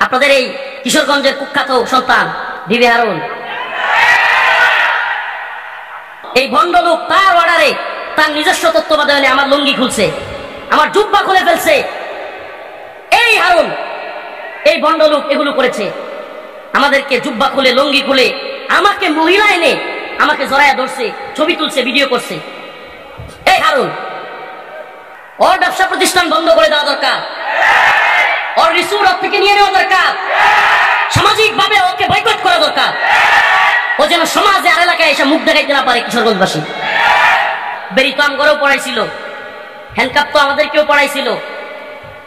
আপনাদের এই কিশোরগঞ্জের কুখ্যাত সন্তান বিবি হারুন, এই ভণ্ড লোক তার অর্ডারে তার নিজস্ব তত্ত্বাবধানে আমার লুঙ্গি খুলছে, আমার জুব্বা খুলে ফেলছে। এই হারুন, এই ভণ্ড লোক এগুলো করেছে, আমাদেরকে জুব্বা খুলে লুঙ্গি খুলে আমাকে মহিলা এনে আমাকে জড়ায়া ধরছে, ছবি তুলছে, ভিডিও করছে। এই হারুন, ওর ব্যবসা প্রতিষ্ঠান বন্ধ করে দেওয়া দরকার, ওর রিসুর ওর থেকে নিয়ে নেওয়া দরকার, সামাজিক ভাবে ওকে বয়কট করা দরকার। ও যেন সমাজে আর এলাকায় এসে মুখ দেখাইতে না পারে। কিশোরগঞ্জবাসী বেরি তো আমগরেও পড়াইছিল, হ্যান্ডকাপ তো আমাদেরকেও পড়াইছিল,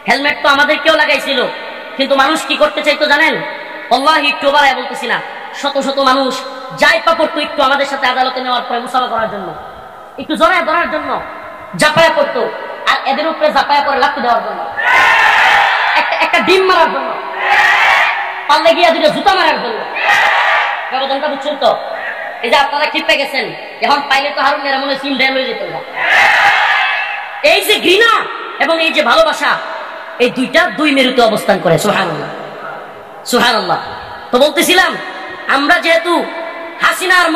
হেলমেট তো আমাদেরকেও লাগাইছিল, কিন্তু মানুষ কি করতে চাইতো জানেন? আল্লাহি, একটু বাড়ায় বলতেছি না, শত শত মানুষ যাই পাপড়তো একটু আমাদের সাথে আদালতে নেওয়ার পরে মুসাফা করার জন্য, একটু জড়ায় ধরার জন্য জাপায়া পড়তো, আর এদের উপরে জাপায়া পরে লাফতে দেওয়ার জন্য, একটা ডিম মারার জন্য, পাল্লে গিয়া দুটো জুতা মারার জন্য। ব্যবধানটা বুঝছেন তো? এই যে আপনারা ক্ষিপ্তে গেছেন, এখন পাইলে তো হারুন এরা মনে সিম ড্যাম হয়ে যেত না। এই যে ঘৃণা এবং এই যে ভালোবাসা, এই দুইটা দুই মেরুতে অবস্থান করে। সুবহানাল্লাহ, সুবহানাল্লাহ। তো বলতেছিলাম, আমরা যেহেতু হাসিনার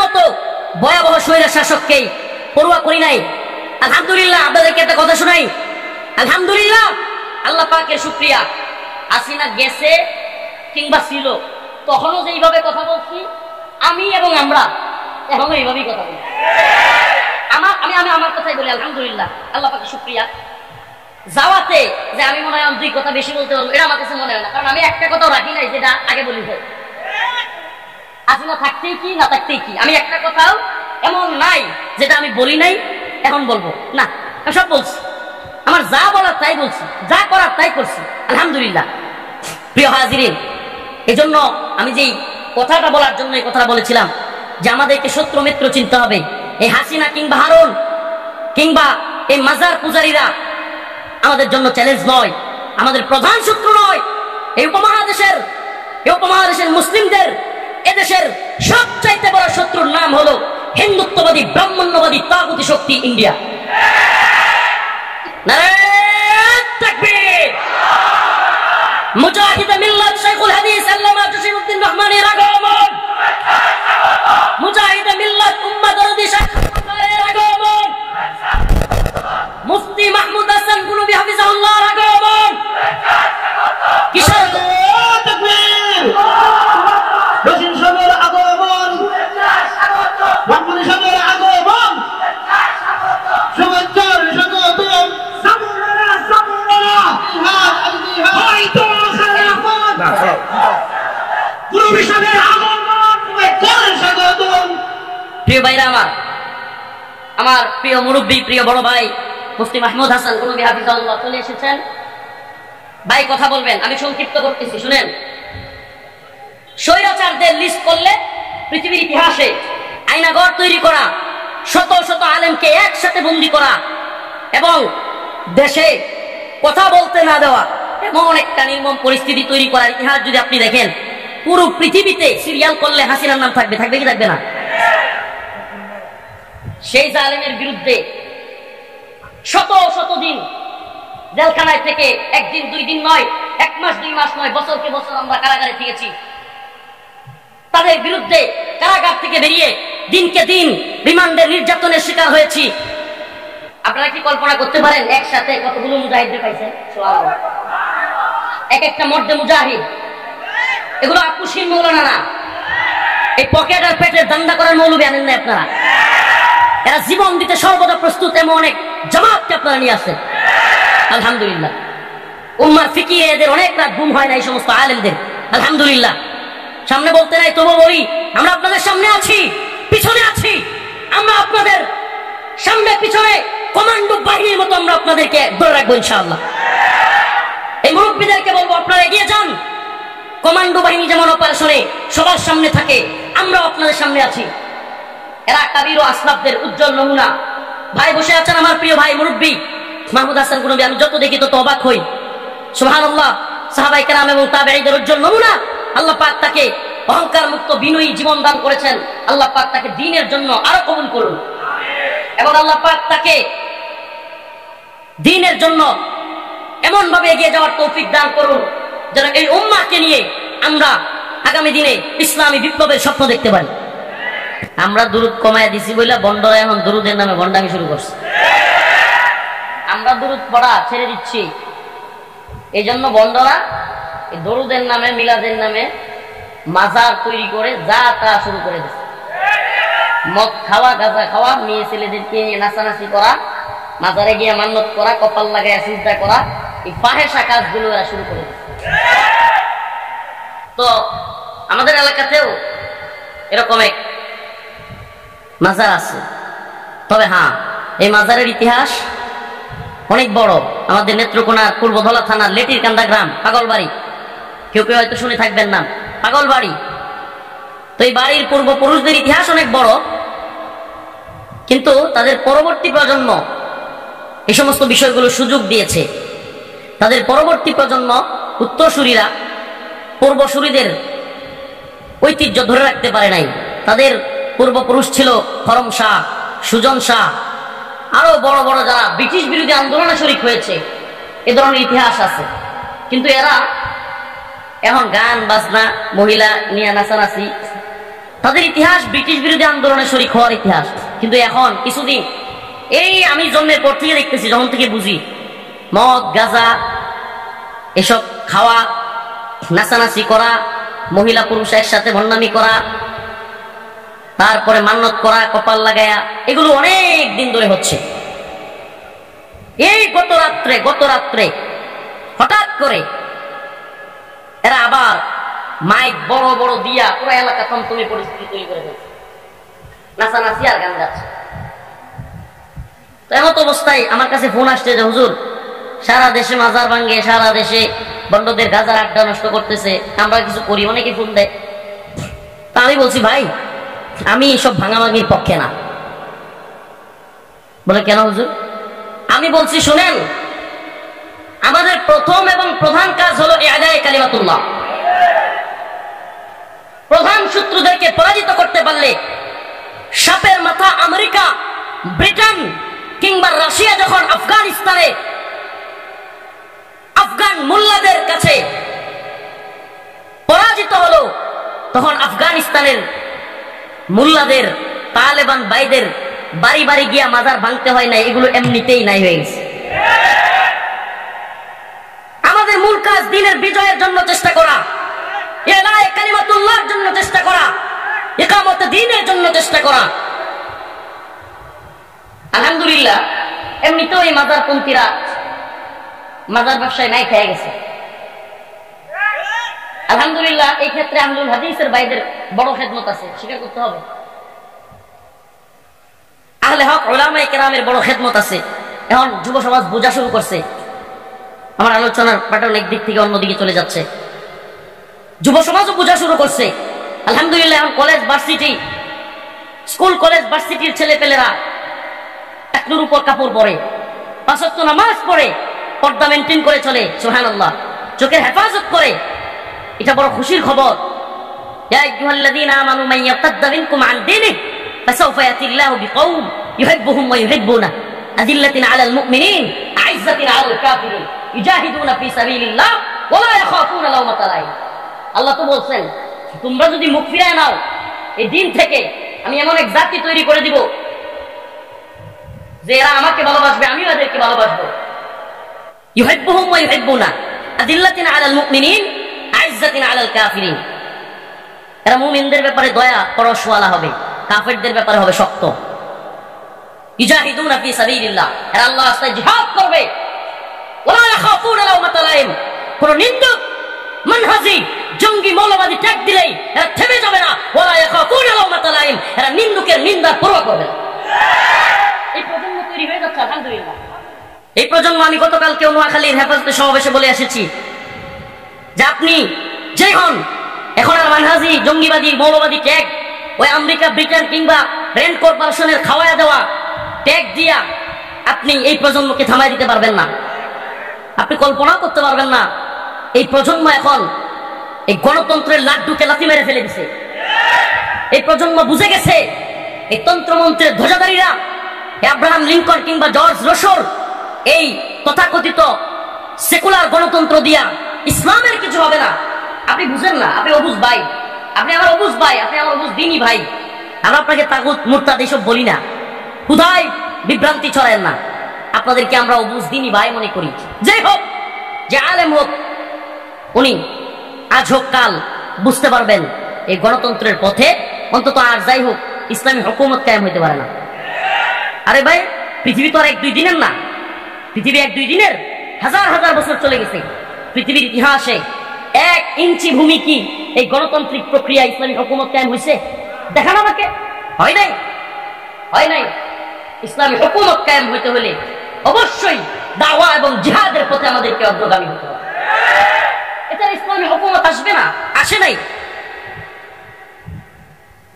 মতো ভয়াবহ স্বৈরাচার শাসককেই পরোয়া করি নাই, আলহামদুলিল্লাহ। আপনাদেরকে একটা কথা শোনাই, আলহামদুলিল্লাহ, আল্লাহ পাকের শুকরিয়া। হাসিনা গেছে কিংবা ছিল, তখনও যেইভাবে কথা বলছি আমি এবং আমরা এখনো এইভাবেই কথা বলি। আমার কথাই বলি, আলহামদুলিল্লাহ, আল্লাহ পাকের শুকরিয়া। যাওয়াতে যে আমি মনে হয় দুই কথা বেশি বলতে পারবো, এটা আমার কাছে মনে হয় না, কারণ আমি একটা কথাও রাখি নাই যেটা আগে বলি যাই। হাসিনা থাকতেই কি না থাকতেই কি, আমি একটা কথাও এমন নাই যেটা আমি বলি নাই এখন বলবো না, আমি সব বলছি। আমার যা বলার তাই বলছি, যা করার তাই করছি, আলহামদুলিল্লাহ। প্রিয় হাজিরিন, এই জন্য আমি যেই কথাটা বলার জন্য এই কথাটা বলেছিলাম যে আমাদেরকে শত্রু মিত্র চিনতে হবে। এই হাসিনা কিংবা হারুন কিংবা এই মাজার পূজারীরা আমাদের জন্য চ্যালেঞ্জ নয়, আমাদের প্রধান শত্রু নয়। এই উপমহাদেশের মুসলিমদের, এদেশের সবচাইতে বড় শত্রুর নাম হলো হিন্দুত্ববাদী ব্রাহ্মণ্যবাদী তাগুতি শক্তি ইন্ডিয়া। নারায়ে তাকবীর। মুজাহিদ মিল্লাত শাইখুল হাদিস আল্লামা জসিমউদ্দিন রহমানের আগমন, মুজাহিদ মিল্লাত উম্মাহ দরদি শাইখুলের আগমন, মুফতি মাহমুদ হাসান গুলবি হাফিজাহুল্লাহর আগমন, কিশোর তাকবীর, রশিদ সাহেবের আগমন, রহমানী সাহেবের আগমন, শুভেচ্ছার স্বাগতম, সাবুরা জিহাদ আল জিহাদ হয়তো খেলাফত, গুলবি সাহেবের আগমন, শুভেচ্ছার স্বাগতম। প্রিয় ভাইরা আমার প্রিয় মুরব্বী, প্রিয় বড় ভাই মুফতি মাহমুদ হাসান গুলবি হাফিজাহুল্লাহ চলে এসেছেন। ভাই কথা বলবেন, আমি সংক্ষিপ্ত করতেছি, শুনেন। স্বৈরাচারদের লিস্ট করলে পৃথিবীর ইতিহাসে আয়নাঘর তৈরি করা, শত শত আলেমকে একসাথে বন্দী করা এবং দেশে কথা বলতে না দেওয়া, এমন একটা নির্মম পরিস্থিতি তৈরি করার ইতিহাস যদি আপনি দেখেন, পুরো পৃথিবীতে সিরিয়াল করলে হাসিনার নাম থাকবে কি থাকবে না? সেই জালেমের বিরুদ্ধে শত শত দিন জেলখানায় থেকে, একদিন দুই দিন নয়, এক মাস দুই মাস নয়, বছরকে বছর আমরা কারাগারে থেকেছি। তাদের বিরুদ্ধে কারাগার থেকে বেরিয়ে দিনকে দিন রিমান্ডের নির্যাতনের শিকার হয়েছি। আপনারা কি কল্পনা করতে পারেন একসাথে কতগুলো মুজাহিদদের পাইছেন? এক একটা মর্দে মুজাহিদ, এগুলো আপুসির মৌলানা না, এই পকেট আর পেটের দান্দা করার মৌলবি আনেন না আপনারা। এরা জীবন দিতে সর্বদা প্রস্তুত, এমন অনেক জামাতকে আপনারা নিয়ে আসেন। আলহামদুলিল্লাহ, উম্মার ফিকিহে এদের অনেক রাত ঘুম হয় না এই সমস্ত আলেমদের। আলহামদুলিল্লাহ, সামনে বলতে নাই তবু বলি, আমরা আপনাদের সামনে আছি, পিছনে আছি, আমরা আপনাদের সামনে পিছনে কমান্ডো বাহিনীর মতো আমরা আপনাদেরকে ধরে রাখবো ইনশাআল্লাহ। এই মুরব্বীদেরকে বলবো, আপনারা এগিয়ে যান। কমান্ডো বাহিনী যেমন অপারেশনে সবার সামনে থাকে, আমরাও আপনাদের সামনে আছি। এরা কাবির ও আসলাফদের উজ্জ্বল নমুনা। ভাই বসে আছেন, আমার প্রিয় ভাই মুরব্বী মাহমুদ হাসান গুলবি, আমি যত দেখি তত অবাক হই। সুবহানাল্লাহ, সাহাবায়ে কেরাম এবং তাবেঈদের উজ্জ্বল নমুনা। আল্লাহ পাক তাকে অহংকার মুক্ত বিনয়ী জীবন দান করেছেন। আল্লাহ পাক তাকে দ্বীনের জন্য আরো কবুল করুন, এবং আল্লাহ পাক তাকে দ্বীনের জন্য এমন এমন ভাবে এগিয়ে যাওয়ার তৌফিক দান করুন যেন এই উম্মাহকে নিয়ে আমরা আগামী দিনে ইসলামী বিপ্লবের স্বপ্ন দেখতে পারি। আমরা দুরুদ কমায় দিছি বইলা বন্ডরা এখন দুরুদের নামে ভণ্ডামি শুরু করছে। আমরা দুরুদ পড়া ছেড়ে দিচ্ছি, এই জন্য বন্ডরা দরুদের নামে মিলাদের নামে মাজার তৈরি করে যা তা শুরু করে দিচ্ছে। মদ খাওয়া, গাঁজা খাওয়া, মেয়ে ছেলেদেরকে নাচানাচি করা, মাজারে গিয়ে মান্নত করা, কপাল লাগায় সিজদা করা, এই ফাহেসা কাজগুলো এরা শুরু করে দিচ্ছে। তো আমাদের এলাকাতেও এরকম এক মাজার আছে, তবে হ্যাঁ এই মাজারের ইতিহাস অনেক বড়। আমাদের নেত্রকোনার পূর্বধলা থানার লেটির কান্দা গ্রাম পাগলবাড়ি, কেউ কেউ হয়তো শুনে থাকবেন না, পাগলবাড়ি। তো এই বাড়ির পূর্বপুরুষদের ইতিহাস অনেক বড়, কিন্তু তাদের পরবর্তী প্রজন্ম এই সমস্ত বিষয়গুলো সুযোগ দিয়েছে। তাদের পরবর্তী প্রজন্ম উত্তরসূরিরা পূর্বসূরিদের ঐতিহ্য ধরে রাখতে পারে নাই। তাদের পূর্বপুরুষ ছিল করম শাহ, সুজন শাহ, আরো বড় বড় যারা ব্রিটিশ বিরোধী আন্দোলনে শরিক হয়েছে, এ ধরনের ইতিহাস আছে। কিন্তু এরা এখন গান বাজনা, মহিলা নিয়ে নাচানাচি, তাদের ইতিহাস ব্রিটিশ বিরোধী আন্দোলনে শরিক হওয়ার ইতিহাস। কিন্তু এখন কিছুদিন এই আমি জন্মের পর থেকে দেখতেছি, যখন থেকে বুঝি, মদ গাঁজা এসব খাওয়া, নাচানাচি করা, মহিলা পুরুষ একসাথে ভণ্ডামি করা, তারপরে মান্নত করা, কপাল লাগায়া, এগুলো অনেক দিন ধরে হচ্ছে। এই গত রাত্রে হঠাৎ করে এরা আবার মাইক বড় বড় দিয়া পুরো এলাকা থমথমে পরিস্থিতি তৈরি করে ফেলছে, নাচানাচি আর গান গাচ্ছে। তো এমত অবস্থায় আমার কাছে ফোন আসছে যে হুজুর, সারা দেশে মাজার ভাঙ্গে, সারা দেশে বন্ডদের গাজার আড্ডা নষ্ট করতেছে, আমরা কিছু করি। অনেকে ফোন দেয়। তা আমি বলছি ভাই, আমি এসব ভাঙাভাঙির পক্ষে না। বলে কেন হুজুর? আমি বলছি শুনেন, আমাদের প্রথম এবং প্রধান কাজ হলো ইআদায়ে কালিমাতুল্লাহ। প্রধান শত্রুদেরকে পরাজিত করতে পারলে, সাপের মাথা আমেরিকা, ব্রিটেন কিংবা রাশিয়া যখন আফগানিস্তানে আফগান মোল্লাদের কাছে পরাজিত হলো, তখন আফগানিস্তানের মোল্লাদের, তালেবান ভাইদের বাড়ি বাড়ি গিয়া মাজার ভাঙতে হয় না, এগুলো এমনিতেই নাই হয়ে গেছে। আমাদের মূল কাজ দ্বীনের বিজয়ের জন্য চেষ্টা করা, ইলায়ে কালিমাতুল্লাহর জন্য চেষ্টা করা, ইকামতে দ্বীনের জন্য চেষ্টা করা। আলহামদুলিল্লাহ, এমনিতেও এই মাজারপন্থীরা মাজার ব্যবসায় নাই খেয়ে গেছে। আলহামদুলিল্লাহ, এই ক্ষেত্রে আহলুল হাদিসের ভাইদের বড় খেদমত আছে, স্বীকার করতে হবে। আহলে হক উলামায়ে কেরামের বড় খেদমত আছে। এখন যুব সমাজ বোঝা শুরু করছে। আমার আলোচনার প্যাটার্ন একদিক থেকে অন্যদিকে চলে যাচ্ছে। যুব সমাজও বোঝা শুরু করছে। আলহামদুলিল্লাহ, এখন কলেজ ভার্সিটি, স্কুল কলেজ ভার্সিটির ছেলেপেলেরা একটুর উপর কাপড় পরে, 5 ওয়াক্ত নামাজ পড়ে, পর্দা মেনটেন করে চলে, সুবহানাল্লাহ, চোখের হেফাজত করে। এটা বড় খুশির খবর। ইয়া আইয়ুহাল্লাযীনা আমানু মান ইয়ারতাদ্দা মিনকুম আন দীনিহি ফাসাউফা ইয়াতিল্লাহু বিকওম ইউহিব্বুহুম ওয়া ইউহিব্বুনাহু আযিল্লাতিন আলাল মুমিনিন আ'ইজ্জাতিন আলাল কাফিরিন ইউজাহিদুনা ফি সাবিলিল্লাহ ওয়া লা ইয়াখাফুনা লাওমাতা লাইম। আল্লাহ তো বলছেন, তোমরা যদি মুখ ফিরায় নাও এই দিন থেকে, আমি এমন এক জাতি তৈরি করে দিব যে এরা আমাকে ভালোবাসবে, আমিও এদেরকে ভালোবাসবো। ইউহিব্বুহুম ওয়া ইউহিব্বুনাহু আযিল্লাতিন আলাল মুমিনিন আ'ইজ্জাতিন আলাল কাফিরিন। এরা মুমিনদের ব্যাপারে দয়া পরশওয়ালা হবে, কাফেরদের ব্যাপারে হবে শক্ত। ইউজাহিদুনা ফি সাবিলিল্লাহ, এরা আল্লাহর রাস্তায় জিহাদ করবে। ওয়া লা ইয়াখাফুনা লাওমাতা লাইম, কোন নিন্দুক মানহাজি জঙ্গি মৌলবাদী ট্যাগ দিলেই এরা থেমে যাবে না। ওয়া লা ইয়াখাফুনা লাওমাতা লাইম, এরা নিন্দুকের নিন্দার পরোয়া করবে না। এই প্রজন্ম তৈরি হয়ে যাচ্ছে আলহামদুলিল্লাহ। এই প্রজন্ম আমি গতকালকে নোয়াখালীর হেফাজতে সমাবেশে বলে এসেছি যে আপনি যে হন, এখন আর মানহাজি জঙ্গিবাদী মৌলবাদী ট্যাগ ওই আমেরিকা, ব্রিটেন কিংবা রেন্ট কর্পোরেশনের খাওয়ায়া দেওয়া ট্যাগ দিয়া আপনি এই প্রজন্মকে থামাই দিতে পারবেন না। আপনি কল্পনাও করতে পারবেন না, এই প্রজন্ম এখন এই গণতন্ত্রের লাড্ডুকে লাথি মেরে ফেলে দিছে। এই প্রজন্ম বুঝে গেছে এই তন্ত্রমন্ত্রের ধ্বজাধারীরা, আব্রাহাম লিঙ্কন কিংবা জর্জ রোসোর, এই তথাকথিত সেকুলার গণতন্ত্র দিয়া ইসলামের কিছু হবে না। আপনি বুঝেন না, আপনি অবুঝ ভাই, আপনি আমার অবুঝ ভাই, আপনি আমার অবুঝ দিনী ভাই। আমরা আপনাকে তাগুত মুরতাদ এসব বলি না, খুদাই বিভ্রান্তি ছড়ায়েন না। আপনাদেরকে আমরা অবুঝ দিনী ভাই মনে করি। যে হোক, যে আলেম হোক, উনি আজ হোক কাল বুঝতে পারবেন এই গণতন্ত্রের পথে অন্তত আর যাই হোক ইসলামী হুকুমত কায়েম হইতে পারে না। আরে ভাই, পৃথিবী তো আর 1-2 দিনের না, পৃথিবী 1-2 দিনের, হাজার হাজার বছর চলে গেছে। পৃথিবীর ইতিহাসে 1 ইঞ্চি ভূমি কি এই গণতান্ত্রিক প্রক্রিয়া ইসলামী হুকুমত কায়েম হয়েছে? দেখান আমাকে। হয় নাই, হয় নাই। ইসলামী হুকুমত কায়েম হইতে হলে অবশ্যই দাওয়া এবং জিহাদের পথে আমাদেরকে অগ্রগামী হতে হবে। এটা ইসলামী হুকুমত আসবে না, আসে নাই।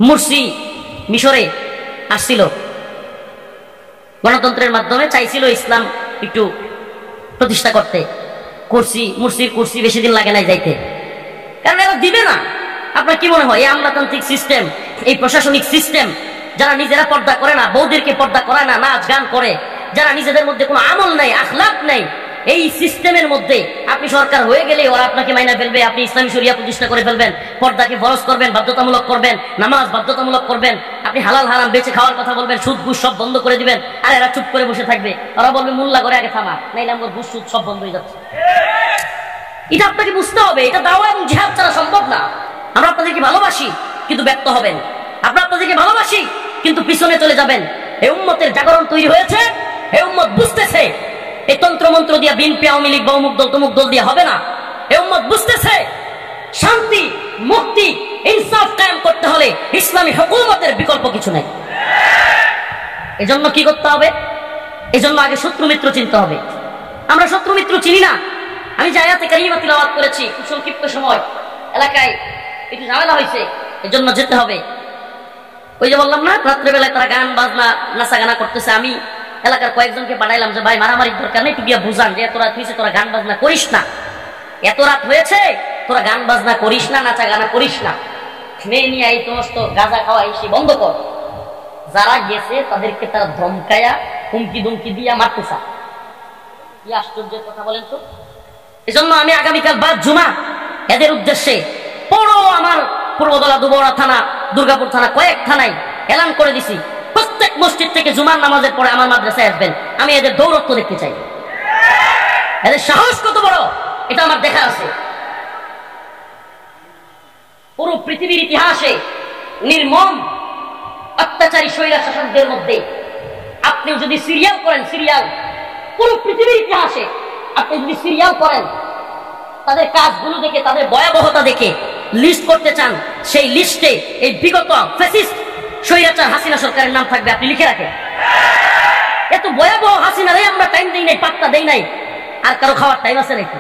মুরসি মিশরে আসছিল, গণতন্ত্রের মাধ্যমে চাইছিল ইসলাম একটু প্রতিষ্ঠা করতে। মুরসির কুরসি বেশি দিন লাগে নাই যাইতে, কারণ এরা দিবে না। আপনার কি মনে হয় এই আমলাতান্ত্রিক সিস্টেম, এই প্রশাসনিক সিস্টেম, যারা নিজেরা পর্দা করে না, বৌদিরকে পর্দা করায় না, নাচ গান করে, যারা নিজেদের মধ্যে কোনো আমল নাই, আখলাক নাই, এই সিস্টেমের মধ্যে আপনি সরকার হয়ে গেলে ওরা আপনাকে মাইনা ফেলবে। আপনি ইসলামী শরিয়া প্রতিষ্ঠা করে ফেলবেন, পর্দাকে ফরজ করবেন, বাধ্যতামূলক করবেন, নামাজ বাধ্যতামূলক করবেন, আপনি হালাল হারাম বেঁচে খাওয়ার কথা বলবেন, সুদ ঘুষ সব বন্ধ করে দিবেন। আর এরা চুপ করে বসে থাকবে, ওরা বলবে মোল্লা করে আগে থামা, নাইলে আমার ঘুষ সুদ সব বন্ধ হয়ে যাচ্ছে। এটা আপনাকে বুঝতে হবে, এটা দাওয়া এবং জিহাদ ছাড়া সম্ভব না। আমরা আপনাদেরকে ভালোবাসি কিন্তু ব্যর্থ হবেন, আমরা আপনাদেরকে ভালোবাসি কিন্তু পিছনে চলে যাবেন। এই উম্মতের জাগরণ তৈরি হয়েছে, এই উম্মত বুঝতেছে এই তন্ত্র মন্ত্র দিয়া বিএনপি আওয়ামী লীগ বা অমুক দল তমুক দল দিয়ে হবে না। এই উম্মত বুঝতেছে শান্তি মুক্তি ইনসাফ কায়েম করতে হলে ইসলামী হুকুমতের বিকল্প কিছু নাই। এজন্য কি করতে হবে? এজন্য আগে শত্রু মিত্র চিনতে হবে। আমরা শত্রু মিত্র চিনি না। আমি যে আয়াতে কারিমা তিলাওয়াত করেছি, সংক্ষিপ্ত সময় এলাকায় একটু ঝামেলা হয়েছে, এজন্য যেতে হবে। ওই যে বললাম না, রাত্রেবেলায় তারা গান বাজনা নাচা গানা করতেছে। আমি এলাকার কয়েকজনকে পাঠাইলাম যে ভাই মারামারির দরকার নেই, একটু গিয়া বুঝান যে এত রাত হয়েছে, তোরা গান বাজনা করিস না, এত রাত হয়েছে তোরা গান বাজনা করিস না, নাচা গানা করিস না, মেয়ে নিয়ে এই সমস্ত গাঁজা খাওয়া এসে বন্ধ কর। যারা গেছে তাদেরকে তারা ধমকায়া হুমকি দুমকি দিয়া মারতেছা। কি আশ্চর্যের কথা বলেন তো। এজন্য আমি আগামীকাল বাদ জুমা এদের উদ্দেশ্যে পুরো আমার পূর্বদলা, দুবরা থানা, দুর্গাপুর থানা, কয়েক থানায় এলান করে দিছি, প্রত্যেক মসজিদ থেকে জুমার নামাজের পরে আমার মাদ্রাসায় আসবেন। আমি এদের দৌরত্ব দেখতে চাই, এদের সাহস কত বড় এটা আমার দেখা আছে। পুরো পৃথিবীর ইতিহাসে নির্মম অত্যাচারী স্বৈরা শাসকদের মধ্যে আপনি যদি সিরিয়াল করেন, সিরিয়াল পুরো পৃথিবীর ইতিহাসে আপনি যদি সিরিয়াল করেন, তাদের কাজগুলো দেখে, তাদের ভয়াবহতা দেখে লিস্ট করতে চান, সেই লিস্টে এই বিগত ফ্যাসিস্ট স্বৈরাচার হাসিনা সরকারের নাম থাকবে। আপনি লিখে রাখেন। এত ভয়াবহ হাসিনারে আমরা টাইম দেই নাই, পাত্তা দেই নাই। আর কারো খাওয়ার টাইম আছে নাকি?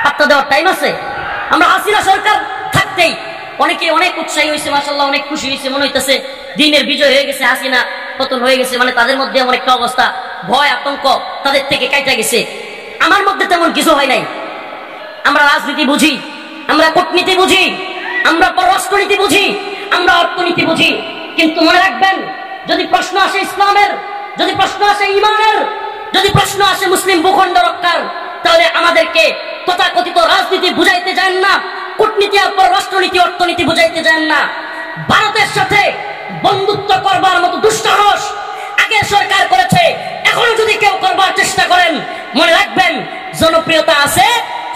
পাত্তা দেওয়ার টাইম আছে? আমরা হাসিনা সরকার থাকতেই অনেকে অনেক উৎসাহী হয়েছে, মাশাআল্লাহ অনেক খুশি হয়েছে, মনে হইতেছে দিনের বিজয় হয়ে গেছে, হাসিনা পতন হয়ে গেছে। মানে তাদের মধ্যে এমন একটা অবস্থা, ভয় আতঙ্ক তাদের থেকে কাইটা গেছে। আমার মধ্যে তেমন কিছু হয় নাই। আমরা রাজনীতি বুঝি, আমরা কূটনীতি বুঝি, আমরা পররাষ্ট্রনীতি বুঝি, আমরা অর্থনীতি বুঝি, কিন্তু মনে রাখবেন যদি প্রশ্ন আসে ইসলামের, যদি প্রশ্ন আসে ইমানের, যদি প্রশ্ন আসে মুসলিম ভূখণ্ড রক্ষার, তাহলে আমাদেরকে তথাকথিত রাজনীতি বুঝাইতে যান না, কূটনীতি আর পররাষ্ট্রনীতি অর্থনীতি বুঝাইতে যান না। ভারতের সাথে বন্ধুত্ব করবার মতো দুঃসাহস আগের সরকার করেছে, এখনো যদি কেউ করবার চেষ্টা করেন মনে রাখবেন জনপ্রিয়তা আছে,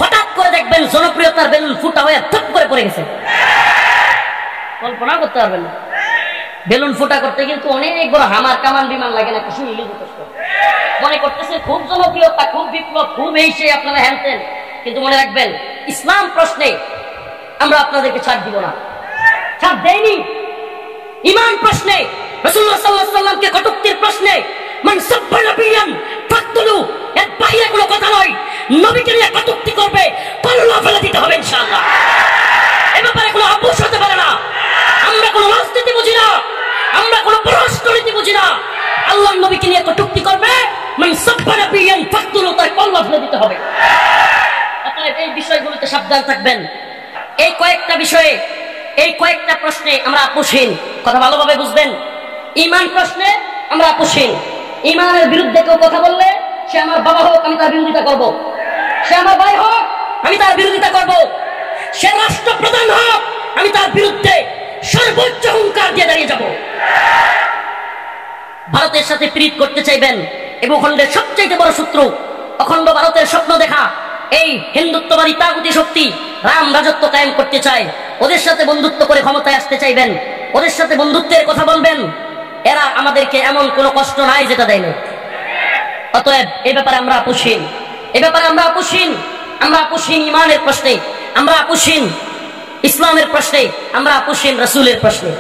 হঠাৎ করে দেখবেন জনপ্রিয়তার বেলুন ফুটা হয়ে থপ করে পড়ে গেছে। কল্পনা করতে পারবেন না। বেলুন ফুটা করতে কিন্তু অনেক বড় হামার কামান বিমান লাগে না, কিছু ইলিশ যথেষ্ট। মনে করতেছে খুব জনপ্রিয়তা, খুব বিপ্লব, খুব এই সেই আপনারা হ্যানতেন, কিন্তু মনে রাখবেন ইসলাম প্রশ্নে আমরা আপনাদেরকে ছাড় দিব না, ছাড় দেয়নি। ইমান প্রশ্নে, রাসূলুল্লাহ সাল্লাল্লাহু আলাইহি ওয়াসাল্লামকে কটূক্তির প্রশ্নে মান সাব্বা নাবিয়ান ফাকতুলু, এর বাইরে কোনো কথা নয়। নবীকে নিয়ে কটূক্তি করবে, কল্লা ফেলে দিতে হবে ইনশাআল্লাহ। এ ব্যাপারে কোনো আপোষ হতে পারে না। আমরা কোনো রাজনীতি বুঝি না, আমরা কোনো পররাষ্ট্রনীতি বুঝি না। আল্লাহর নবীকে নিয়ে কটূক্তি করবে, মান সাব্বা নাবিয়ান ফাকতুলু, তার কল্লা ফেলে দিতে হবে। অতএব এই বিষয়গুলোতে সাবধান থাকবেন। এই কয়েকটা বিষয়ে, এই কয়েকটা প্রশ্নে আমরা আপোষহীন। কথা ভালোভাবে বুঝবেন। ঈমান প্রশ্নে আমরা আপোষহীন। ঈমানের বিরুদ্ধে কেউ কথা বললে সে আমার বাবা হোক, আমি তার বিরোধিতা করব। সে আমার ভাই হোক, আমি তার বিরোধিতা করব। সে রাষ্ট্রপ্রধান হোক, আমি তার বিরুদ্ধে সর্বোচ্চ হুঙ্কার দিয়ে দাঁড়িয়ে যাব। ভারতের সাথে প্রীত করতে চাইবেন, এই ভূখণ্ডের সবচেয়ে বড় শত্রু অখণ্ড ভারতের স্বপ্ন দেখা এই হিন্দুত্ববাদী তাগুতি শক্তি রাম রাজত্ব কায়েম করতে চায়। ওদের সাথে বন্ধুত্ব করে ক্ষমতায় আসতে চাইবেন, ওদের সাথে বন্ধুত্বের কথা বলবেন। এরা আমাদেরকে এমন কোনো কষ্ট নাই যেটা দেয় না। অতএব এই ব্যাপারে আমরা আপোষহীন, এই ব্যাপারে আমরা আপোষহীন। আমরা আপোষহীন ইমানের প্রশ্নে, আমরা আপোষহীন ইসলামের প্রশ্নে, আমরা আপোষহীন রাসূলের প্রশ্নে।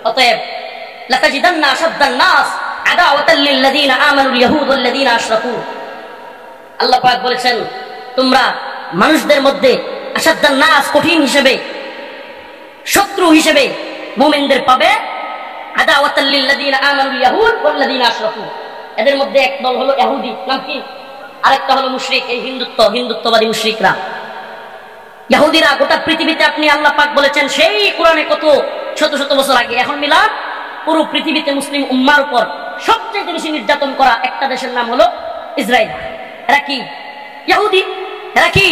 অতএব লাতাজিদান্না আশাদ্দান নাস আদাওয়াতাল লিল্লাযীনা আমানুল ইয়াহুদ ওয়াল্লাযীনা আশরাকু। আল্লাহ পাক বলেছেন, তোমরা মানুষদের মধ্যে আশাদ্দান নাস কঠিন হিসেবে, শত্রু হিসেবে মুমিনদের পাবে। আদাওয়াতাল লিল্লাযীনা আমানুল ইয়াহুদ ওয়াল্লাযীনা আশরাকু, এদের মধ্যে এক দল হলো ইহুদি, নাম কি? আরেকটা হলো মুশরিক, এই হিন্দুত্ববাদী মুশরিকরা। ইহুদিরা গোটা পৃথিবীতে, আপনি আল্লাহ পাক বলেছেন সেই কোরআনে কত শত শত বছর আগে, এখন মিলাদ পুরো পৃথিবীতে মুসলিম উম্মার উপর সবচেয়ে বেশি নির্যাতন করা একটা দেশের নাম হলো ইসরায়েল। এরা কি? ইহুদি। এরা কি?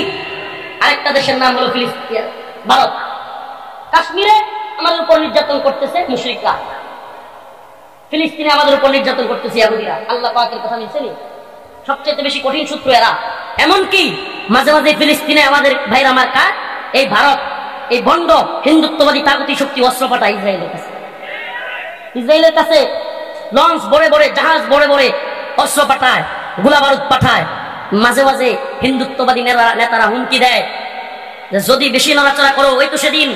আরেকটা দেশের নাম হলো ফিলিস্তিন, ভারত। কাশ্মীরে আমাদের উপর নির্যাতন করতেছে মুশরিকরা, ফিলিস্তিনে আমাদের উপর নির্যাতন করতেছে ইহুদিরা। আল্লাহ পাকের কথা মিলছে নি? সবচেয়ে বেশি কঠিন শত্রু এরা। এমনকি মাঝে মাঝে ফিলিস্তিনে আমাদের ভাইরা আমার কাজ, এই ভারত, এই বন্ড হিন্দুত্ববাদী তাগুতি শক্তি অস্ত্র পাঠায় ইসরায়েলের কাছে। ইসরায়েলের কাছে লঞ্চ বড়ে বড়ে, জাহাজ বড়ে বড়ে অস্ত্র পাঠায়, গোলা বারুদ পাঠায়। মাঝে মাঝে হিন্দুত্ববাদী নেতারা হুমকি দেয় যে যদি বেশি নড়াচড়া করো, ওই তো সেদিন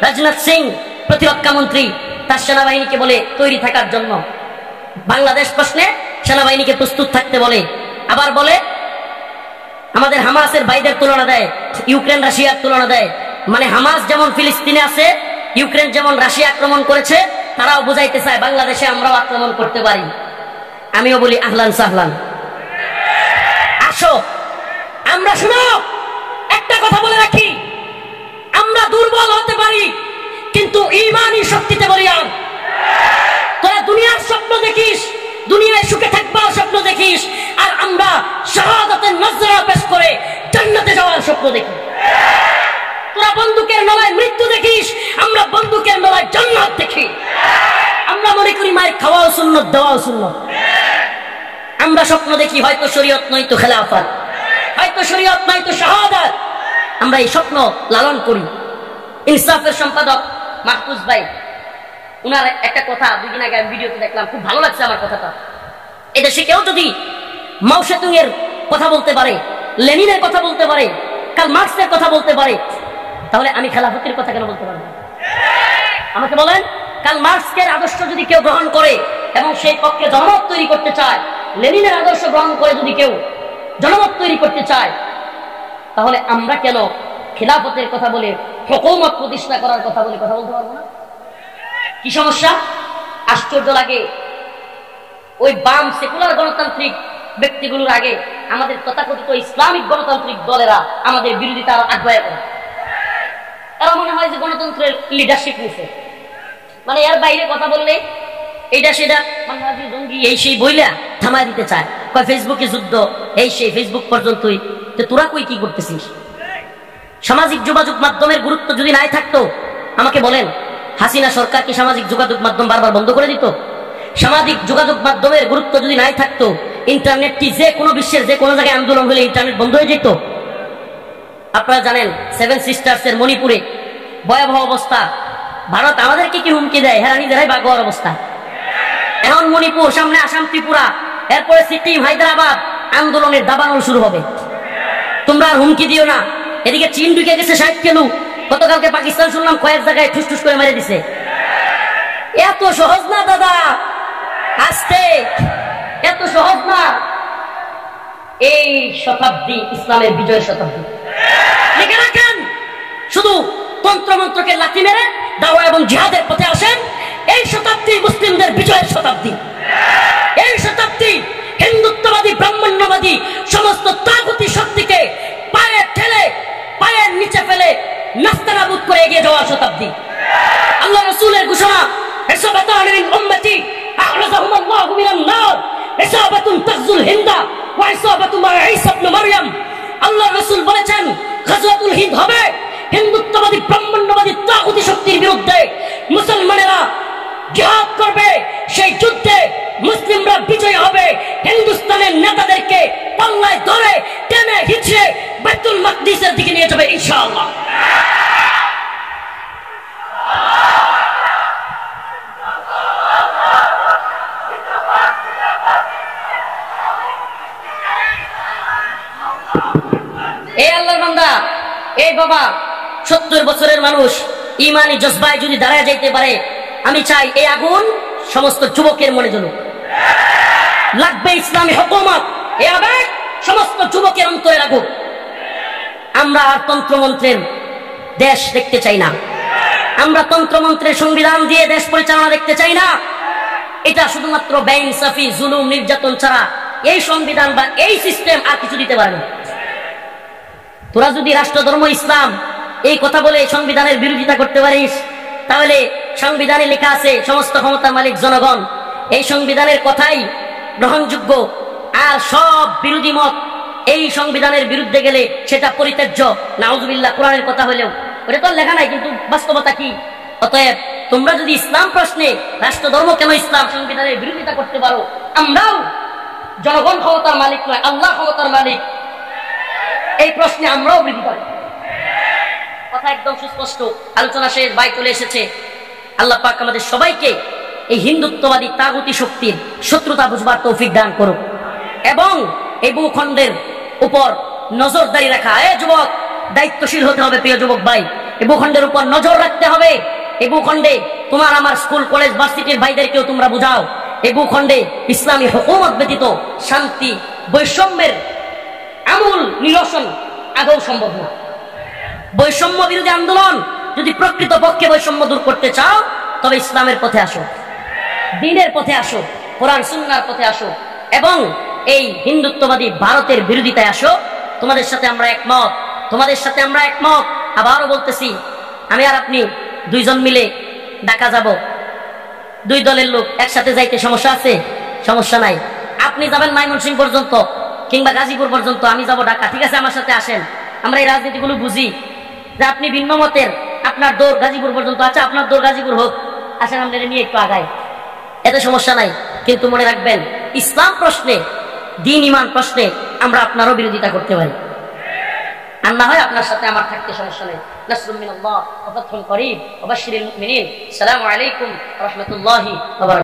রাজনাথ সিং প্রতিরক্ষা মন্ত্রী তার সেনাবাহিনীকে বলে তৈরি থাকার জন্য, বাংলাদেশ প্রশ্নে সেনাবাহিনীকে প্রস্তুত থাকতে বলে। আবার বলে আমাদের হামাসের ভাইদের তুলনা দেয়, ইউক্রেন রাশিয়ার তুলনা দেয়। মানে হামাস যেমন ফিলিস্তিনে আছে, ইউক্রেন যেমন রাশিয়া আক্রমণ করেছে, তারাও বুঝাইতে চায় বাংলাদেশে আমরাও আক্রমণ করতে পারি। আমিও বলি আহলান সাহলান, আসো। আমরা শুনো, একটা কথা বলে রাখি, আমরা দুর্বল হতে পারি কিন্তু ঈমানী শক্তিতে বলিয়ান। তোরা দুনিয়ার স্বপ্ন দেখিস, দুনিয়ায় সুখে থাকবার স্বপ্ন দেখিস, আর আমরা শাহাদাতের নজরা পেশ করে জান্নাতে যাওয়ার স্বপ্ন দেখি। তোরা বন্দুকের নলায় মৃত্যু দেখিস, আমরা বন্দুকের নলায় জান্নাত দেখি। আমরা মনে করি মায়ের খাওয়াও সুন্নত, দেওয়াও সুন্নত। আমরা স্বপ্ন দেখি হয়তো শরীয়ত নয়তো খেলাফত, হয়তো শরীয়ত নয়তো শাহাদাত। আমরা এই স্বপ্ন লালন করি। ইনসাফের সম্পাদক মাহফুজ ভাই, উনার একটা কথা দুদিন আগে আমি ভিডিওতে দেখলাম, খুব ভালো লাগছে আমার কথাটা। এদেশে কেউ যদি মাও সেতুং এর কথা বলতে পারে, লেনিনের কথা বলতে পারে, কার্ল মার্কসের কথা বলতে পারে, তাহলে আমি খেলাফতের কথা কেন বলতে পারবো? আমাকে বলেন, কার্ল মার্কসের আদর্শ যদি কেউ গ্রহণ করে এবং সেই পক্ষে জনমত তৈরি করতে চায়, লেনিনের আদর্শ গ্রহণ করে যদি কেউ জনমত তৈরি করতে চায়, তাহলে আমরা কেন খেলাফতের কথা বলে, হুকুমত প্রতিষ্ঠা করার কথা বলে কথা বলতে পারবো না? কি সমস্যা? আশ্চর্য লাগে। ওই বাম সেকুলার গণতান্ত্রিক ব্যক্তিগুলোর আগে আমাদের তথাকথিত ইসলামিক গণতান্ত্রিক দলেরা আমাদের বিরোধিতা আগ্রহ করে। তারা মনে হয় যে গণতন্ত্রের লিডারশিপ নিছে, মানে এর বাইরে কথা বললে এইটা সেটা মানে জঙ্গি এই সেই বইলা থামায় দিতে চায়। কয় ফেসবুকে যুদ্ধ, এই সেই ফেসবুক পর্যন্তই। তো তোরা কই কি করতেছিস? সামাজিক যোগাযোগ মাধ্যমের গুরুত্ব যদি নাই থাকতো, আমাকে বলেন, হাসিনা সরকার কি সামাজিক যোগাযোগ মাধ্যম বারবার বন্ধ করে দিত? সামাজিক যোগাযোগ মাধ্যমের গুরুত্ব যদি নাই থাকতো, ইন্টারনেটটি যে কোনো বিশ্বের যে কোনো জায়গায় আন্দোলন হলে ইন্টারনেট বন্ধ হয়ে যেত। আপনারা জানেন সেভেন সিস্টার্স এর মণিপুরে ভয়াবহ অবস্থা। ভারত আমাদেরকে কি হুমকি দেয়, হেরা নিজেরাই বাগোয়ার অবস্থা। এখন মণিপুর, সামনে আসাম, ত্রিপুরা, এরপরে সিকিম, হায়দ্রাবাদ, আন্দোলনের দাবানল শুরু হবে। তোমরা আর হুমকি দিও না। এদিকে চীন ঢুকে গেছে 60 কিলো, গতকালকে পাকিস্তান শুনলাম কয়েক জায়গায় ঠুস করে মেরে দিছে। এত সহজ না দাদা, আস্তে, এত সহজ না। এই শতাব্দী ইসলামের বিজয়ের শতাব্দী, লিখে রাখেন। শুধু তন্ত্রমন্ত্রকে লাথি মেরে দাওয়া এবং জিহাদের পথে আসেন। এই শতাব্দী মুসলিমদের বিজয়ের শতাব্দী। এই শতাব্দী হিন্দুত্ববাদী, ব্রাহ্মণ্যবাদী সমস্ত তাগুতি শক্তিকে পায়ে ঠেলে, পায়ের নিচে ফেলে নাস্তানাবুদ করে এগিয়ে যাওয়ার শতাব্দী। আল্লাহ রাসূলের ঘোষণা, ইসাবাতান মিন উম্মতি আখরাজাহুমুল্লাহু মিনান নার, ইসাবাতুন তাগজুল হিন্দা ওয়া ইসাবাতু মা ঈসা ইবনে মারইয়াম। আল্লাহ রাসূল বলেছেন গাজওয়াতুল হিন্দ হবে হিন্দুত্ববাদী ব্রাহ্মণ্যবাদী তাগুতি শক্তির বিরুদ্ধে। মুসলমানেরা জিহাদ করবে, সেই যুদ্ধে মুসলিমরা বিজয়ী হবে। হিন্দুস্তানের নেতাদেরকে পাল্লায় ধরে টেনে হিচড়ে বাইতুল মাকদিসের দিকে নিয়ে যাবে ইনশাআল্লাহ। এই আল্লাহর বান্দা, এই বাবা 70 বছরের মানুষ ইমানি জজবায় যদি দাঁড়ায় যাইতে পারে, আমি চাই এই আগুন সমস্ত যুবকের মনে জ্বলুক। লাগবে ইসলামী হুকুমত, এই আবেগ সমস্ত যুবকের অন্তরে লাগুক। আমরা আর তন্ত্রমন্ত্রের দেশ দেখতে চাই না, আমরা তন্ত্রমন্ত্রের সংবিধান দিয়ে দেশ পরিচালনা দেখতে চাই না। এটা শুধুমাত্র বেইনসাফি, জুলুম, নির্যাতন ছাড়া এই সংবিধান বা এই সিস্টেম আর কিছু দিতে পারে না। তোরা যদি রাষ্ট্র ধর্ম ইসলাম এই কথা বলে সংবিধানের বিরোধিতা করতে পারিস, তাহলে সংবিধানে লেখা আছে সমস্ত ক্ষমতার মালিক জনগণ। এই সংবিধানের কথাই গ্রহণযোগ্য, আর সব বিরোধী মত এই সংবিধানের বিরুদ্ধে গেলে সেটা পরিত্যাজ্য। নাউজুবিল্লাহ, কোরআনের কথা হলেও ওটা তো লেখা নাই, কিন্তু বাস্তবতা কি? অতএব তোমরা যদি ইসলাম প্রশ্নে রাষ্ট্র ধর্ম কেন ইসলাম সংবিধানের বিরোধিতা করতে পারো, আমরাও জনগণ ক্ষমতার মালিক নয়, আল্লাহ ক্ষমতার মালিক, এই প্রশ্নে আমরাও বিরোধিতা করি। কথা একদম সুস্পষ্ট। আলোচনা শেষ, ভাই চলে এসেছে। আল্লাহ পাক আমাদের সবাইকে এই হিন্দুত্ববাদী তাগুতি শক্তির শত্রুতা বুঝবার তৌফিক দান করুক এবং এই ভূখণ্ডের উপর নজরদারি রাখা। যুবক, দায়িত্বশীল হতে হবে। প্রিয় যুবক ভাই, এই ভূখণ্ডের উপর নজর রাখতে হবে। এই ভূখণ্ডে তোমার আমার স্কুল কলেজ ভার্সিটির ভাইদেরকেও তোমরা বুঝাও, এই ভূখণ্ডে ইসলামী হুকুমত ব্যতীত শান্তি বৈষম্যের আমূল নিরসন আদৌ সম্ভব না। বৈষম্য বিরোধী আন্দোলন যদি প্রকৃত পক্ষে বৈষম্য দূর করতে চাও, তবে ইসলামের পথে আসো, দ্বীনের পথে আসো, কোরআন সুন্নাহর পথে আসো এবং এই হিন্দুত্ববাদী ভারতের বিরোধিতায় আসো। তোমাদের সাথে আমরা একমত, তোমাদের সাথে আমরা একমত। আবারও বলতেছি, আমি আর আপনি দুইজন মিলে ঢাকা যাব, দুই দলের লোক একসাথে যাইতে সমস্যা আছে? সমস্যা নাই। আপনি যাবেন ময়মনসিংহ পর্যন্ত কিংবা গাজীপুর পর্যন্ত, আমি যাব ঢাকা, ঠিক আছে? আমার সাথে আসেন। আমরা এই রাজনীতিগুলো বুঝি যে আপনি ভিন্ন মতের, আপনার দৌড় গাজীপুর পর্যন্ত, আচ্ছা আপনার দৌড় গাজীপুর হোক, আসেন আমরা নিয়ে একটু আগাই, এতে সমস্যা নাই। কিন্তু মনে রাখবেন, ইসলাম প্রশ্নে, দ্বীন ইমান প্রশ্নে আমরা আপনারও বিরোধিতা করতে পারি, আর না হয় আপনার সাথে আমার থাকতে সমস্যা নেই। নাসরুম মিনাল্লাহ ওয়া ফাতহুন করিব ওয়া বাশশিরিল মুমিনিন। আসসালামু আলাইকুম ওয়া রাহমাতুল্লাহি ওয়া বারাকাতুহু।